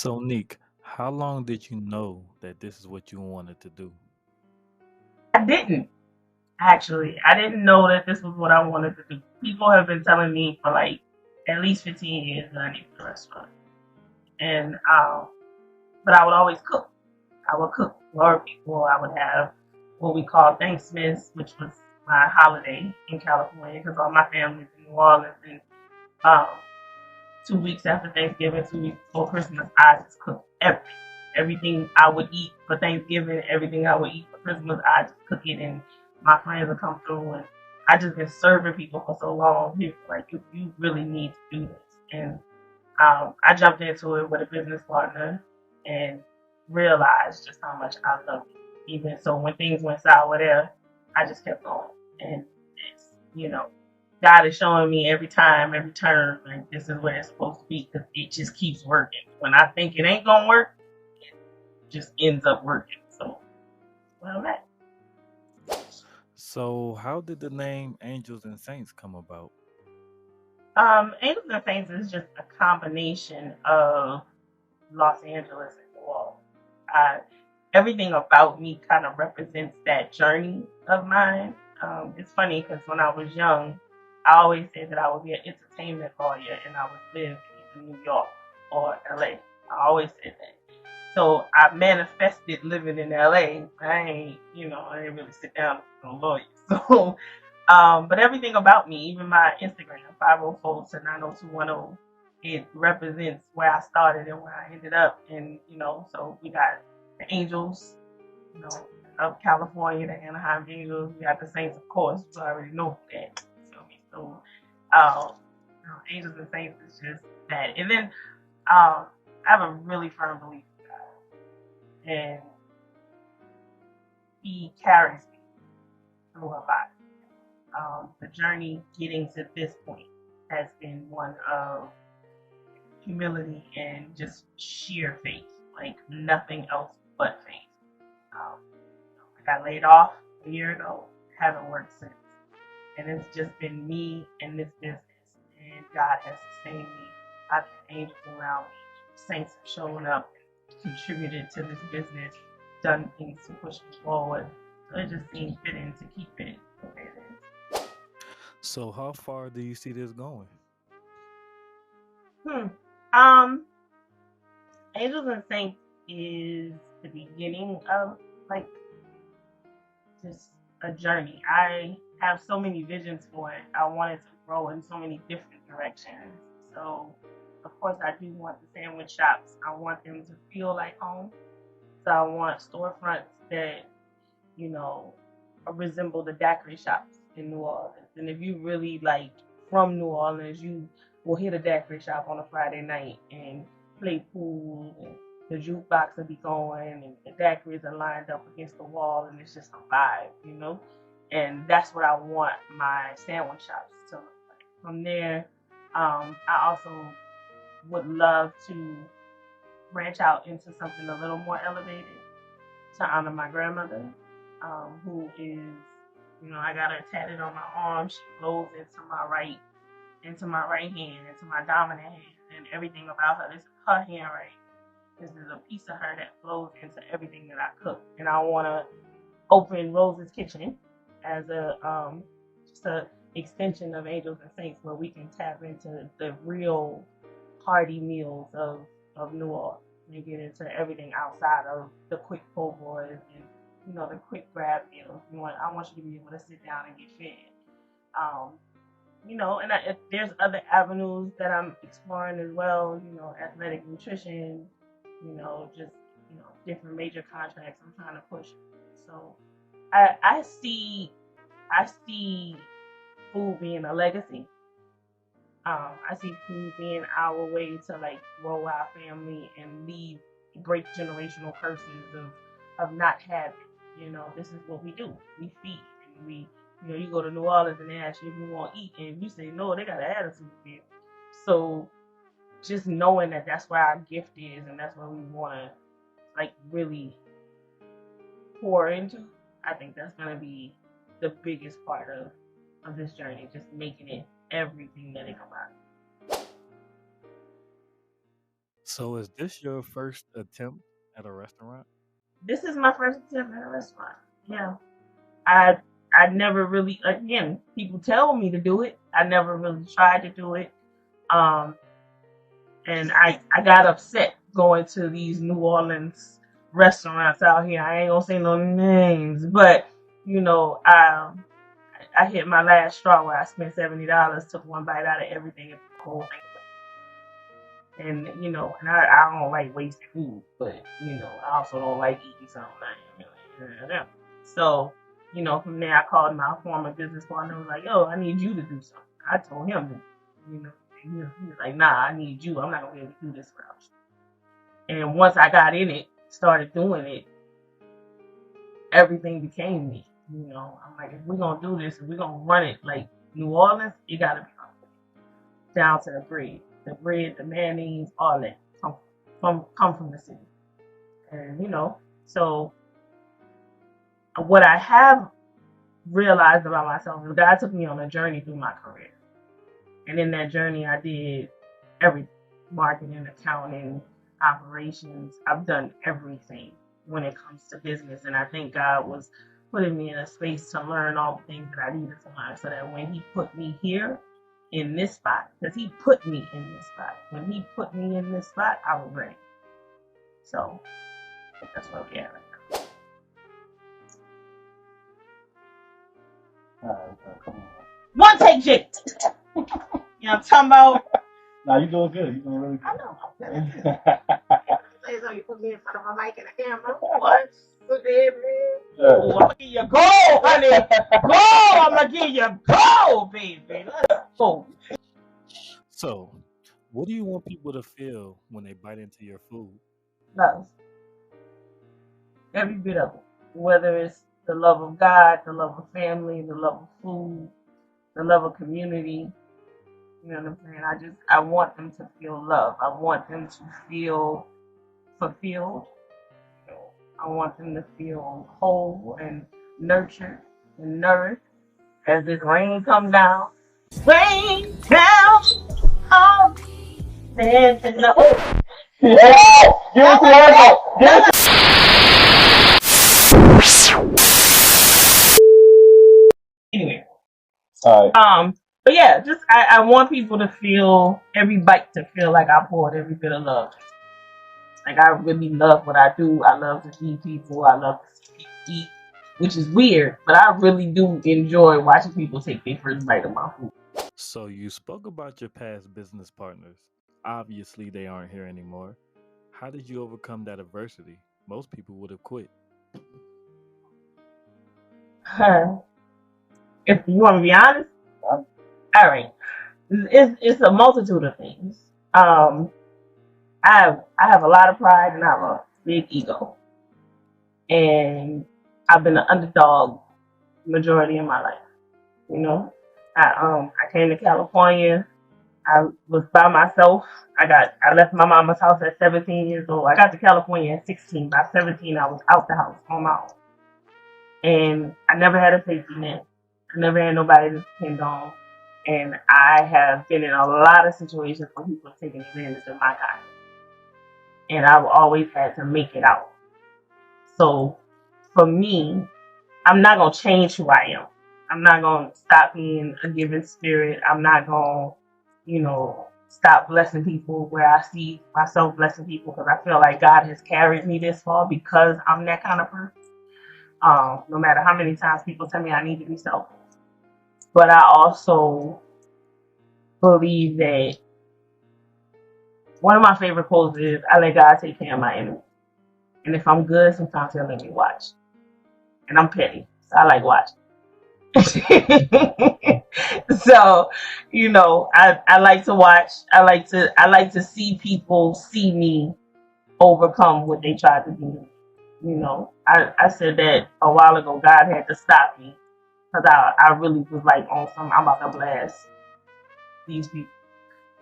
So, Neek, how long did you know that this is what you wanted to do? I didn't actually. I didn't know that this was what I wanted to do. People have been telling me for like at least 15 years that I need a restaurant, and but I would always cook. I would cook for people. I would have what we call Thanksmiths, which was my holiday in California because all my family's in New Orleans, and um, 2 weeks after Thanksgiving, 2 weeks before Christmas, I just cook everything. Everything I would eat for Thanksgiving, everything I would eat for Christmas, I just cook it, and my friends would come through, and I just been serving people for so long. People were like, you really need to do this, and I jumped into it with a business partner, and realized just how much I loved it. Even so, when things went sour there, I just kept going, and it's God is showing me every time, every turn, like this is where it's supposed to be because it just keeps working. When I think it ain't gonna work, it just ends up working. So, well, that So, how did the name Angels and Saints come about? Angels and Saints is just a combination of Los Angeles and New Orleans. I, Everything about me kind of represents that journey of mine. It's funny because when I was young, I always said that I would be an entertainment lawyer and I would live in either New York or LA. I always said that. So I manifested living in LA. I ain't really sit down with no lawyer. So, but everything about me, even my Instagram, 504 to 90210, it represents where I started and where I ended up. And, so we got the Angels, you know, of California, the Anaheim Angels. We got the Saints, of course. So I already know that. So, Angels and Saints is just that. And then I have a really firm belief in God, and He carries me through a lot. The journey getting to this point has been one of humility and just sheer faith, like nothing else but faith. Um, I got laid off a year ago, haven't worked since. And it's just been me and this business. And God has sustained me. I've had angels around me. Saints have shown up, contributed to this business, done things to push me forward. So it just seemed fitting to keep it the way it is. So, how far do you see this going? Hmm. Um, Angels and Saints is the beginning of like just a journey. I have so many visions for it. I want it to grow in so many different directions. So, of course, I do want the sandwich shops. I want them to feel like home. So, I want storefronts that, you know, resemble the daiquiri shops in New Orleans. And if you really like from New Orleans, you will hit a daiquiri shop on a Friday night and play pool, and the jukebox will be going, and the daiquiris are lined up against the wall, and it's just a vibe. And that's what I want my sandwich shops to look like. From there, I also would love to branch out into something a little more elevated to honor my grandmother, who is, I got her tatted on my arm. She flows into my right hand, into my dominant hand, and everything about her. This is her handwriting. This is a piece of her that flows into everything that I cook. And I want to open Rose's Kitchen as a just a extension of Angels and Saints, where we can tap into the real hearty meals of New Orleans and get into everything outside of the quick po' boys and the quick grab meals. I want you to be able to sit down and get fed. Um, and if there's other avenues that I'm exploring as well. Athletic nutrition. Just different major contracts I'm trying to push. So I see food being a legacy. I see food being our way to like grow our family and leave break generational curses of not having. This is what we do. We feed, and you go to New Orleans and they ask you if you want to eat, and if you say no, they got an attitude there. So just knowing that that's where our gift is, and that's where we want to like really pour into, I think that's gonna be the biggest part of this journey. Just making it everything that it can be. So is this your first attempt at a restaurant? This is my first attempt at a restaurant. Yeah. I I never really, again, people tell me to do it. I never really tried to do it. Um and I got upset going to these New Orleans restaurants out here. I ain't gonna say no names, but you know, I hit my last straw where I spent $70, took one bite out of everything, and the whole thing. And you know, and I don't like wasting food, but you know, I also don't like eating something I ain't really. Yeah. So, you know, from there I called my former business partner and was like, yo, I need you to do something. I told him, you know, and he was like, nah, I need you. I'm not gonna be able to do this without you. And once I got in it, started doing it, everything became me. You know, I'm like, if we're gonna do this, if we're gonna run it like New Orleans, it gotta be down to the bread, the mayonnaise, all that come from the city. And you know, so what I have realized about myself is God took me on a journey through my career, and in that journey, I did every marketing, accounting, operations. I've done everything when it comes to business, and I think God was putting me in a space to learn all the things that I needed to learn, so that when He put me here in this spot, because He put me in this spot, when He put me in this spot, I was ready. So that's what we are. Come on. One take, Jake. You know what I'm talking about? Nah, you doing good. You doing really good. I know. Say so you put me in front of a mic and a camera. What? So dead, man. Oh, I'm gonna give you gold, honey. Gold. I'm gonna give you gold, baby. Let's go. So, what do you want people to feel when they bite into your food? Love. Every bit of it. Whether it's the love of God, the love of family, the love of food, the love of community. You know what I'm saying? I want them to feel love. I want them to feel fulfilled. I want them to feel whole and nurtured and nourished as this rain comes down. Rain down on this and the Yeah! Give it to Roneka! Give it to anyway. Alright. But yeah, just I want people to feel every bite to feel like I poured every bit of love. Like I really love what I do. I love to feed people. I love to see people eat, which is weird, but I really do enjoy watching people take their first bite of my food. So, you spoke about your past business partners. Obviously, they aren't here anymore. How did you overcome that adversity? Most people would have quit. If you want to be honest, all right, it's a multitude of things. I have a lot of pride and I have a big ego, and I've been an underdog majority of my life. You know, I came to California. I was by myself. I left my mama's house at 17 years old. I got to California at 16. By 17, I was out the house on my own, and I never had a safety net. I never had nobody to depend on, and I have been in a lot of situations where people have taken advantage of my kindness, and I've always had to make it out. So for me, I'm not gonna change who I am. I'm not gonna stop being a giving spirit. I'm not gonna, stop blessing people where I see myself blessing people, because I feel like God has carried me this far because I'm that kind of person. No matter how many times people tell me I need to be selfish, but I also believe that one of my favorite quotes is, "I let God take care of my enemies, and if I'm good, sometimes He'll let me watch." And I'm petty, so I like watching. So, I like to watch. I like to see people see me overcome what they tried to do. I said that a while ago. God had to stop me because I really was like on some. I'm about to blast these people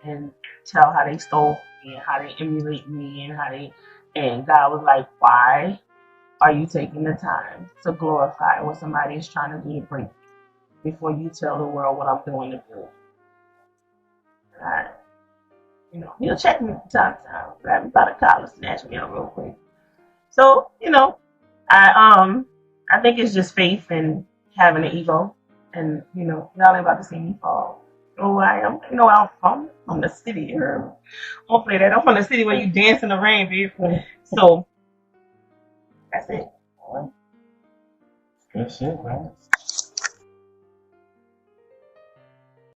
and tell how they stole from me and how they emulate me and God was like, why are you taking the time to glorify what somebody is trying to do to bring before you tell the world what I'm doing to do? Right. You know, he'll check me from time to time, grab me by the collar, snatch me out real quick. So, you know, I think it's just faith and having an ego. And, you know, y'all ain't about to see me fall. Oh, I am. You know, I'm from the city. Don't play that. I'm from the city where you dance in the rain, baby. So that's it. Good shit, man.